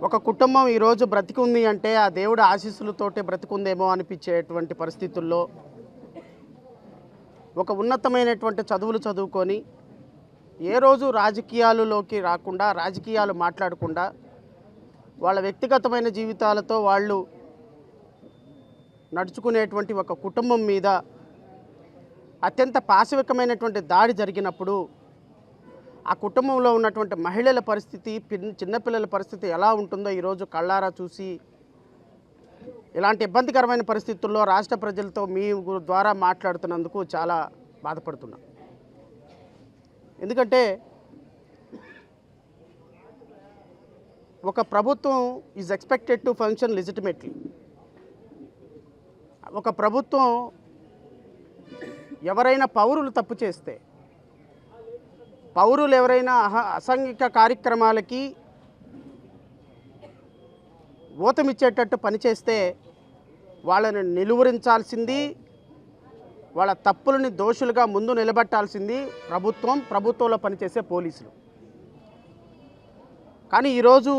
ఒక కుటుంబం ఈరోజు బ్రతికుంది అంటే ఆ దేవుడి ఆశీస్సులతోటే బ్రతికుందేమో అనిపించేటువంటి పరిస్థితుల్లో ఒక ఉన్నతమైనటువంటి చదువులు చదువుకొని ఏ రోజు రాజకీయాలలోకి రాకుండా, రాజకీయాలు మాట్లాడకుండా వాళ్ళ వ్యక్తిగతమైన జీవితాలతో వాళ్ళు నడుచుకునేటువంటి ఒక కుటుంబం మీద అత్యంత పాశవికమైనటువంటి దాడి జరిగినప్పుడు ఆ కుటుంబంలో ఉన్నటువంటి మహిళల పరిస్థితి, చిన్నపిల్లల పరిస్థితి ఎలా ఉంటుందో ఈరోజు కళ్ళారా చూసి ఇలాంటి ఇబ్బందికరమైన పరిస్థితుల్లో రాష్ట్ర ప్రజలతో మీ ద్వారా మాట్లాడుతున్నందుకు చాలా బాధపడుతున్నా. ఎందుకంటే ఒక ప్రభుత్వం is expected to function legitimately. ఒక ప్రభుత్వం ఎవరైనా పౌరులు తప్పు చేస్తే, పౌరులు ఎవరైనా అసాంఘిక కార్యక్రమాలకి ఊతమిచ్చేటట్టు పనిచేస్తే వాళ్ళని నిలువరించాల్సింది, వాళ్ళ తప్పులని దోషులుగా ముందు నిలబెట్టాల్సింది ప్రభుత్వంలో పనిచేసే పోలీసులు. కానీ ఈరోజు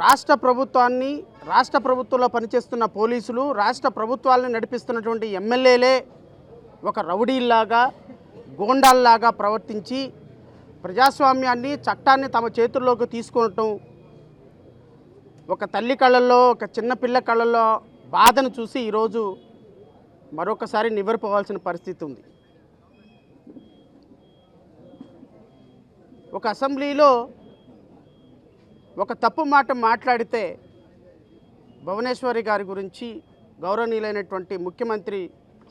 రాష్ట్ర ప్రభుత్వంలో పనిచేస్తున్న పోలీసులు, రాష్ట్ర ప్రభుత్వాలను నడిపిస్తున్నటువంటి ఎమ్మెల్యేలే ఒక రౌడీల్లాగా, గోండాల్లాగా ప్రవర్తించి ప్రజాస్వామ్యాన్ని, చట్టాన్ని తమ చేతుల్లోకి తీసుకోవటం, ఒక తల్లి కళ్ళల్లో, ఒక చిన్న పిల్ల కళ్ళల్లో బాధను చూసి ఈరోజు మరొకసారి నివ్వెరపోవాల్సిన పరిస్థితి ఉంది. ఒక అసెంబ్లీలో ఒక తప్పు మాట మాట్లాడితే భువనేశ్వరి గారి గురించి, గౌరవనీయులైనటువంటి ముఖ్యమంత్రి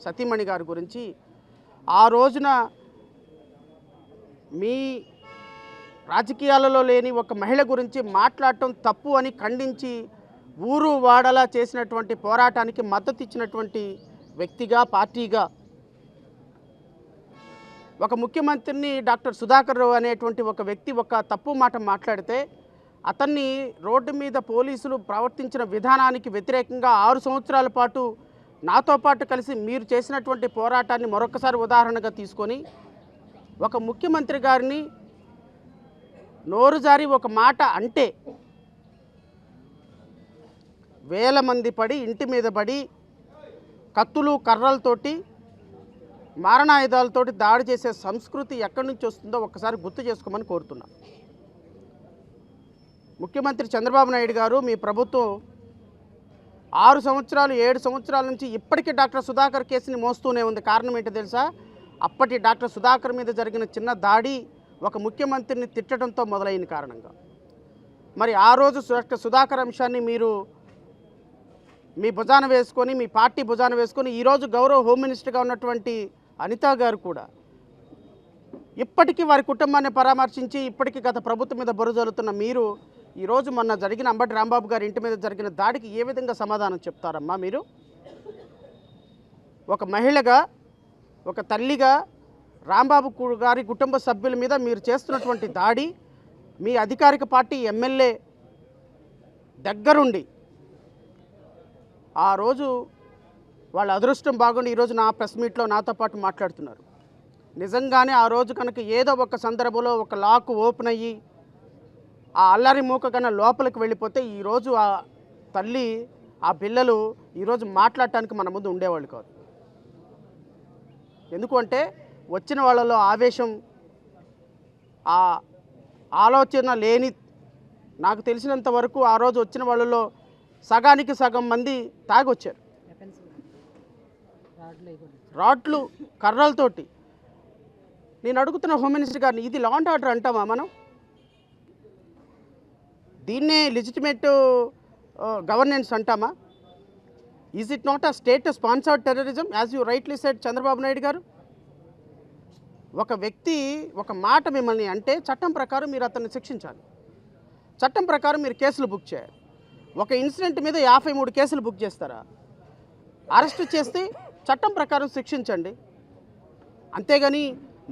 సతీమణి గారి గురించి ఆ రోజున మీ రాజకీయాలలో లేని ఒక మహిళ గురించి మాట్లాడటం తప్పు అని ఖండించి ఊరు వాడలా చేసినటువంటి పోరాటానికి మద్దతు ఇచ్చినటువంటి వ్యక్తిగా, పార్టీగా ఒక ముఖ్యమంత్రిని డాక్టర్ సుధాకర్ రావు అనేటువంటి ఒక వ్యక్తి ఒక తప్పు మాట మాట్లాడితే అతన్ని రోడ్డు మీద పోలీసులు ప్రవర్తించిన విధానానికి వ్యతిరేకంగా 6 సంవత్సరాల పాటు నాతో పాటు కలిసి మీరు చేసినటువంటి పోరాటాన్ని మరొకసారి ఉదాహరణగా తీసుకొని ఒక ముఖ్యమంత్రి గారిని నోరు జారి ఒక మాట అంటే వేల మంది పడి, ఇంటి మీద పడి, కత్తులు కర్రలతోటి, మారణాయుధాలతోటి దాడి చేసే సంస్కృతి ఎక్కడి నుంచి వస్తుందో ఒక్కసారి గుర్తు చేసుకోమని కోరుతున్నా. ముఖ్యమంత్రి చంద్రబాబు నాయుడు గారు, మీ ప్రభుత్వం 6 సంవత్సరాలు 7 సంవత్సరాల నుంచి ఇప్పటికీ డాక్టర్ సుధాకర్ కేసుని మోస్తూనే ఉంది. కారణం ఏంటో తెలుసా? అప్పటి డాక్టర్ సుధాకర్ మీద జరిగిన చిన్న దాడి ఒక ముఖ్యమంత్రిని తిట్టడంతో మొదలైన కారణంగా. మరి ఆ రోజు సుధాకర్ అంశాన్ని మీరు మీ భుజాన వేసుకొని, మీ పార్టీ భుజాన వేసుకొని ఈరోజు గౌరవ హోమ్ మినిస్టర్గా ఉన్నటువంటి అనిత గారు కూడా ఇప్పటికీ వారి కుటుంబాన్ని పరామర్శించి ఇప్పటికీ గత ప్రభుత్వం మీద బురజల్లుతున్న మీరు ఈరోజు మొన్న జరిగిన అంబటి రాంబాబు గారి ఇంటి మీద జరిగిన దాడికి ఏ విధంగా సమాధానం చెప్తారమ్మా మీరు? ఒక మహిళగా, ఒక తల్లిగా రాంబాబు గారి కుటుంబ సభ్యుల మీద మీరు చేస్తున్నటువంటి దాడి మీ అధికారిక పార్టీ ఎమ్మెల్యే దగ్గరుండి ఆ రోజు వాళ్ళ అదృష్టం బాగుండి ఈరోజు నా ప్రెస్ మీట్లో నాతో పాటు మాట్లాడుతున్నారు. నిజంగానే ఆ రోజు కనుక ఏదో ఒక సందర్భంలో ఒక లాక్ ఓపెన్ అయ్యి ఆ అల్లరి మూక కన్నా లోపలికి వెళ్ళిపోతే ఈరోజు ఆ తల్లి, ఆ పిల్లలు ఈరోజు మాట్లాడటానికి మన ముందు ఉండేవాళ్ళు కాదు. ఎందుకంటే వచ్చిన వాళ్ళలో ఆవేశం, ఆ ఆలోచన లేని, నాకు తెలిసినంత వరకు ఆ రోజు వచ్చిన వాళ్ళలో సగానికి సగం మంది తాగొచ్చారు. రాడ్లు, కర్రలతోటి. నేను అడుగుతున్న హోమ్ మినిస్టర్ గారిని, ఇది లా అండ్ ఆర్డర్ అంటామా మనం? దీన్నే లెజిటిమేట్ గవర్నెన్స్ అంటామా? Is it not a state sponsored terrorism as you rightly said Chandrababu Naidu garu? ఒక వ్యక్తి ఒక మాట మిమ్మల్ని అంటే చట్టం ప్రకారం మీరు అతన్ని శిక్షించాలి. చట్టం ప్రకారం మీరు కేసులు బుక్ చేయాలి. ఒక ఇన్సిడెంట్ మీద 53 కేసులు బుక్ చేస్తారా? అరెస్టు చేస్తే చట్టం ప్రకారం శిక్షించండి. అంతేగాని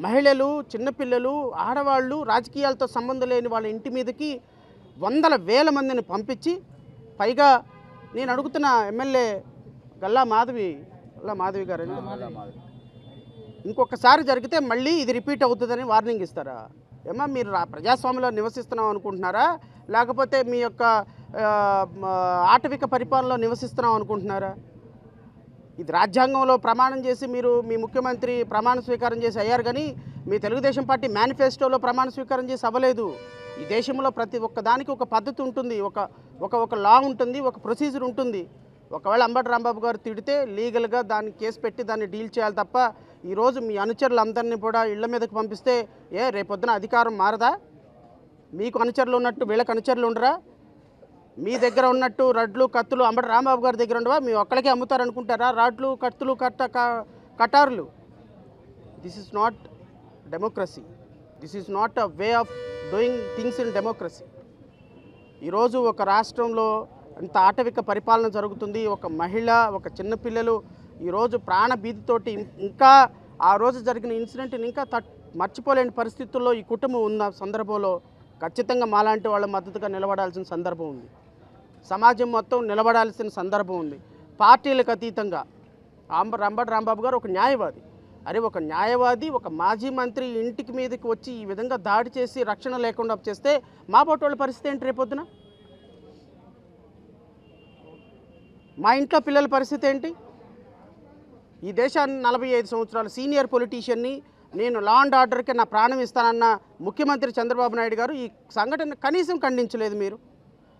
మహిళలు, చిన్నపిల్లలు, ఆడవాళ్ళు, రాజకీయాలతో సంబంధం లేని వాళ్ళ ఇంటి మీదకి వందల వేల మందిని పంపించి, పైగా నేను అడుగుతున్న ఎమ్మెల్యే గల్లా మాధవి గారు ఇంకొకసారి జరిగితే మళ్ళీ ఇది రిపీట్ అవుతుందని వార్నింగ్ ఇస్తారా? ఏమో మీరు ప్రజాస్వామ్యంలో నివసిస్తున్నాం అనుకుంటున్నారా, లేకపోతే మీ యొక్క ఆటవిక పరిపాలనలో నివసిస్తున్నాం అనుకుంటున్నారా? ఇది రాజ్యాంగంలో ప్రమాణం చేసి మీరు మీ ముఖ్యమంత్రి ప్రమాణ స్వీకారం చేసి అయ్యారు, కానీ మీ తెలుగుదేశం పార్టీ మేనిఫెస్టోలో ప్రమాణ స్వీకారం చేసి అవ్వలేదు. ఈ దేశంలో ప్రతి ఒక్క దానికి ఒక పద్ధతి ఉంటుంది, ఒక లా ఉంటుంది, ఒక ప్రొసీజర్ ఉంటుంది. ఒకవేళ అంబటి రాంబాబు గారు తిడితే లీగల్గా దాన్ని కేసు పెట్టి దాన్ని డీల్ చేయాలి తప్ప ఈరోజు మీ అనుచరులందరినీ కూడా ఇళ్ల మీదకి పంపిస్తే రేపొద్దున అధికారం మారదా? మీకు అనుచరులు ఉన్నట్టు వీళ్ళకి అనుచరులు ఉండరా? మీ దగ్గర ఉన్నట్టు రడ్లు, కత్తులు అంబటి రాంబాబు గారి దగ్గర ఉండవా? మీ ఒక్కడికే అమ్ముతారనుకుంటారా రాడ్లు, కత్తులు, కటారులు? This is not democracy. This is not a way of doing things in democracy. ఈరోజు ఒక రాష్ట్రంలో అంత ఆటవిక పరిపాలన జరుగుతుంది. ఒక మహిళ, ఒక చిన్నపిల్లలు ఈరోజు ప్రాణభీతితోటి ఇంకా ఆ రోజు జరిగిన ఇన్సిడెంట్ని ఇంకా మర్చిపోలేని పరిస్థితుల్లో ఈ కుటుంబం ఉన్న సందర్భంలో ఖచ్చితంగా మాలాంటి వాళ్ళ మద్దతుగా నిలబడాల్సిన సందర్భం ఉంది. సమాజం మొత్తం నిలబడాల్సిన సందర్భం ఉంది. పార్టీలకు అతీతంగా అంబటి రాంబాబు గారు ఒక న్యాయవాది. ఒక న్యాయవాది, ఒక మాజీ మంత్రి ఇంటికి మీదకి వచ్చి ఈ విధంగా దాడి చేసి రక్షణ లేకుండా చేస్తే మా పోటోళ్ళ పరిస్థితి ఏంటి? రేపొద్దున మా ఇంట్లో పిల్లల పరిస్థితి ఏంటి? ఈ దేశాన్ని 45 సంవత్సరాలు సీనియర్ పొలిటీషియన్ని, నేను లా అండ్ ఆర్డర్కి నా ప్రాణం ఇస్తానన్న ముఖ్యమంత్రి చంద్రబాబు నాయుడు గారు ఈ సంఘటన కనీసం ఖండించలేదు. మీరు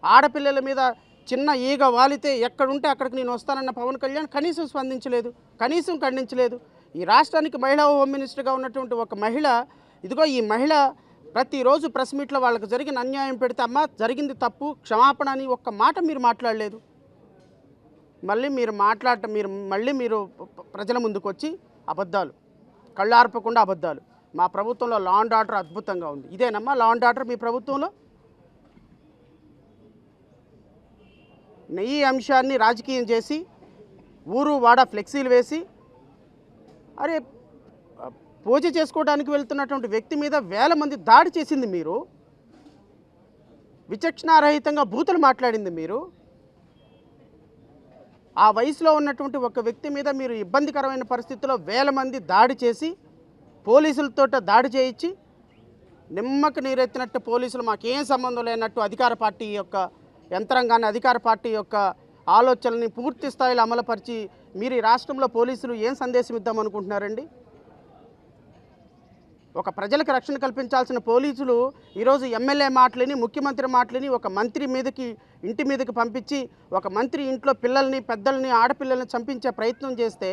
ఆడపిల్లల మీద చిన్న ఈగ వాలితే ఎక్కడుంటే అక్కడికి నేను వస్తానన్న పవన్ కళ్యాణ్ కనీసం స్పందించలేదు, కనీసం ఖండించలేదు. ఈ రాష్ట్రానికి మహిళా హోమ్ మినిస్టర్గా ఉన్నటువంటి ఒక మహిళ, ఇదిగో ఈ మహిళ ప్రతిరోజు ప్రెస్ మీట్లో వాళ్ళకి జరిగిన అన్యాయం పెడితే అమ్మ జరిగింది తప్పు, క్షమాపణ అని ఒక్క మాట మీరు మాట్లాడలేదు. మళ్ళీ మీరు ప్రజల ముందుకు వచ్చి అబద్ధాలు, కళ్ళార్పకుండా అబద్ధాలు. మా ప్రభుత్వంలో లా అండ్ ఆర్డర్ అద్భుతంగా ఉంది. ఇదేనమ్మా లా అండ్ ఆర్డర్ మీ ప్రభుత్వంలో? ఈ అంశాన్ని రాజకీయం చేసి ఊరు వాడ ఫ్లెక్సీలు వేసి పూజ చేసుకోవడానికి వెళ్తున్నటువంటి వ్యక్తి మీద వేల మంది దాడి చేసింది మీరు. విచక్షణారహితంగా బూతులు మాట్లాడింది మీరు. ఆ వయసులో ఉన్నటువంటి ఒక వ్యక్తి మీద మీరు ఇబ్బందికరమైన పరిస్థితుల్లో వేల మంది దాడి చేసి పోలీసులతో దాడి చేయించి నిమ్మకు నీరెత్తినట్టు పోలీసులు మాకేం సంబంధం లేనట్టు అధికార పార్టీ యొక్క యంత్రాంగాన్ని, అధికార పార్టీ యొక్క ఆలోచనల్ని పూర్తి స్థాయిలో అమలుపరిచి మీరు ఈ రాష్ట్రంలో పోలీసులు ఏం సందేశం ఇద్దామనుకుంటున్నారండి? ఒక ప్రజలకు రక్షణ కల్పించాల్సిన పోలీసులు ఈరోజు ఎమ్మెల్యే మాటలని, ముఖ్యమంత్రి మాటలని ఒక మంత్రి ఇంటి మీదకి పంపించి ఒక మంత్రి ఇంట్లో పిల్లల్ని, పెద్దల్ని, ఆడపిల్లల్ని చంపించే ప్రయత్నం చేస్తే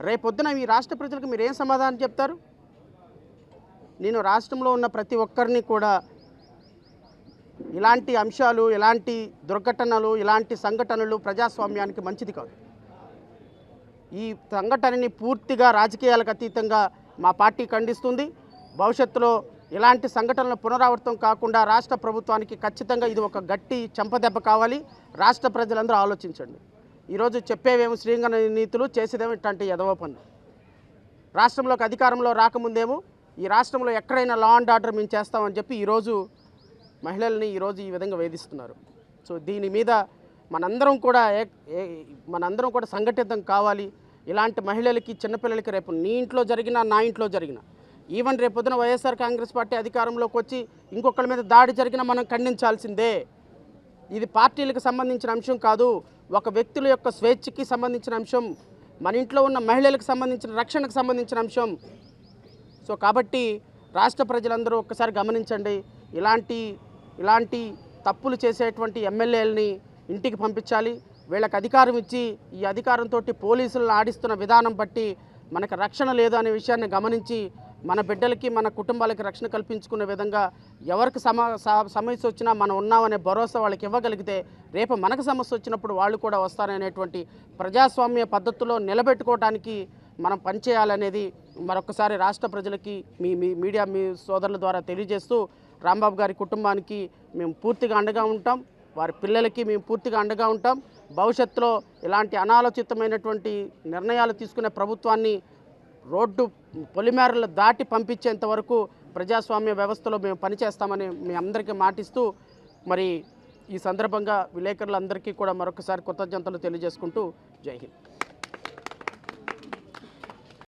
రేపొద్దున ఈ రాష్ట్ర ప్రజలకు మీరు ఏం సమాధానం చెప్తారు? నేను రాష్ట్రంలో ఉన్న ప్రతి ఒక్కరిని కూడా ఇలాంటి అంశాలు, ఇలాంటి దుర్ఘటనలు, ఇలాంటి సంఘటనలు ప్రజాస్వామ్యానికి మంచిది కాదు. ఈ సంఘటనని పూర్తిగా రాజకీయాలకు అతీతంగా మా పార్టీ ఖండిస్తుంది. భవిష్యత్తులో ఇలాంటి సంఘటనలు పునరావృతం కాకుండా రాష్ట్ర ప్రభుత్వానికి ఖచ్చితంగా ఇది ఒక గట్టి చెంపదెబ్బ కావాలి. రాష్ట్ర ప్రజలందరూ ఆలోచించండి. ఈరోజు చెప్పేవేమో శ్రీరంగ నీతులు, చేసేదేమో ఇట్లాంటి ఎదవ పనులు. రాష్ట్రంలోకి అధికారంలో రాకముందేమో ఈ రాష్ట్రంలో ఎక్కడైనా లా అండ్ ఆర్డర్ మేము చేస్తామని చెప్పి ఈరోజు మహిళల్ని ఈ విధంగా వేధిస్తున్నారు. సో దీని మీద మనందరం కూడా సంఘటితం కావాలి. ఇలాంటి మహిళలకి, చిన్నపిల్లలకి రేపు నీ ఇంట్లో జరిగినా, నా ఇంట్లో జరిగినా, ఈవెన్ రేపొద్దున వైఎస్ఆర్ కాంగ్రెస్ పార్టీ అధికారంలోకి వచ్చి ఇంకొకరి మీద దాడి జరిగినా మనం ఖండించాల్సిందే. ఇది పార్టీలకు సంబంధించిన అంశం కాదు, ఒక వ్యక్తుల యొక్క స్వేచ్ఛకి సంబంధించిన అంశం, మన ఇంట్లో ఉన్న మహిళలకు సంబంధించిన రక్షణకు సంబంధించిన అంశం. సో కాబట్టి రాష్ట్ర ప్రజలందరూ ఒక్కసారి గమనించండి. ఇలాంటి తప్పులు చేసేటువంటి ఎమ్మెల్యేలని ఇంటికి పంపించాలి. వీళ్ళకి అధికారం ఇచ్చి ఈ అధికారంతో పోలీసులను ఆడిస్తున్న విధానం బట్టి మనకు రక్షణ లేదు అనే విషయాన్ని గమనించి మన బిడ్డలకి, మన కుటుంబాలకి రక్షణ కల్పించుకునే విధంగా ఎవరికి సమస్య వచ్చినా మనం ఉన్నామనే భరోసా వాళ్ళకి ఇవ్వగలిగితే రేపు మనకు సమస్య వచ్చినప్పుడు వాళ్ళు కూడా వస్తారనేటువంటి ప్రజాస్వామ్య పద్ధతిలో నిలబెట్టుకోవడానికి మనం పనిచేయాలనేది మరొకసారి రాష్ట్ర ప్రజలకి మీ మీ మీడియా మీ సోదరుల ద్వారా తెలియజేస్తూ రాంబాబు గారి కుటుంబానికి మేము పూర్తిగా అండగా ఉంటాం, వారి పిల్లలకి మేము పూర్తిగా అండగా ఉంటాం. భవిష్యత్తులో ఇలాంటి అనాలోచితమైనటువంటి నిర్ణయాలు తీసుకునే ప్రభుత్వాన్ని రోడ్డు పొలిమేరలు దాటి పంపించేంత వరకు ప్రజాస్వామ్య వ్యవస్థలో మేము పనిచేస్తామని మీ అందరికీ మాటిస్తూ మరి ఈ సందర్భంగా విలేకరులందరికీ కూడా మరొకసారి కృతజ్ఞతలు తెలియజేసుకుంటూ జై హింద్.